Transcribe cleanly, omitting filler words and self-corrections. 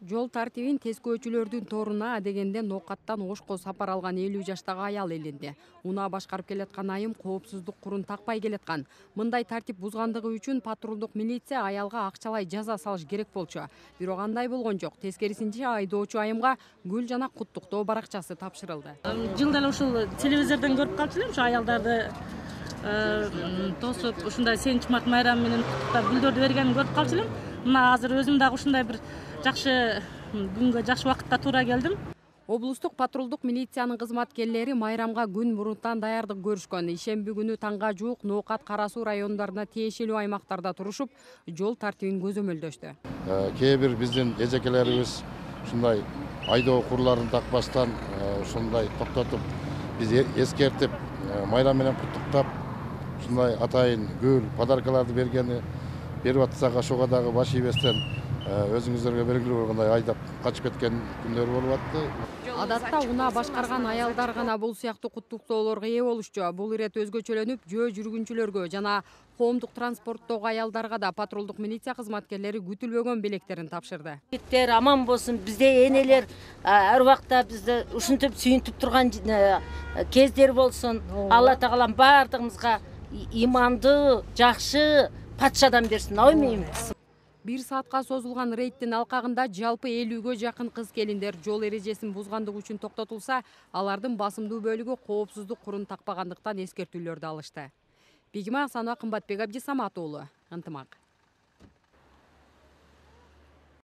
Жол тартибин тескөөчүлөрдүн торуна дегенде ноокаттан ошко сапар алган 50 жаштагы аял элинди. Унаа башкарып келаткан айым коопсуздук курун такпай келаткан. Мындай тартип бузгандыгы үчүн патрулдук милиция аялга акчалай жаза салыш керек болчу. Бирок андай болгон жок. Тескерисинче айдоочу айымга гүл жана куттуктоо баракчасы тапшырылды. Жылда эле ушул телевизордон көрүп калчу элем, ушу аялдарды тосуп, ушундай 8 март майрамы менен куттуктап гүлдөрдү бергенин көрүп калчу элем. Мына азыр өзүм дагы ушундай бир жакшы күнгө, жакшы убакытка туура келдим. Облустук патрулдук милициянын кызматкерлери майрамга күн мурунтан даярдык көрүшкөн. Ишемби күнү таңга жуук Ноокат, Кара Суу райондоруна тиешелүү аймактарда турушуп, жол тартибин көзөмөлдөштү. Кээ бир биздин эжекелерибиз ушундай айдоо курларын такпастан ушундай токтотуп, биз эскертип, майрам менен куттуктап, ушундай атайын гүл, подаркаларды бергени берип атсак, ошого дагы баш ийбестен өзүңүздөргө белгилүү болгондой айдап качып кеткен күндөр болуп атты. Адатта унаа башкарган аялдар гана бул сыяктуу куттуктоолорго ээ болушчу. Бул ирет өзгөчөлөнүп, жөө жүргүнчүлөргө жана коомдук транспорттогу аялдарга да патрулдук милиция кызматкерлери күтүлбөгөн белектерин тапшырды. Биттер аман болсун, бизде энелер ар убакта бизди ушинтип сүйүнтүп турган кездер болсун. Алла Таалам баардыгыбызга имандуу, жакшы патшадан берсин. Оймейм. 1 саатка созулган рейдтин алкагында жалпы 50гө жакын кыз келиндер жол эрежесин бузгандыгы үчүн токтотулса, алардын басымдуу бөлүгү коопсуздук курун такпагандыктан эскертүүлөрдү алышты. Бегима Асанова, Кымбатбек Абдисамат уулу, Ынтымак.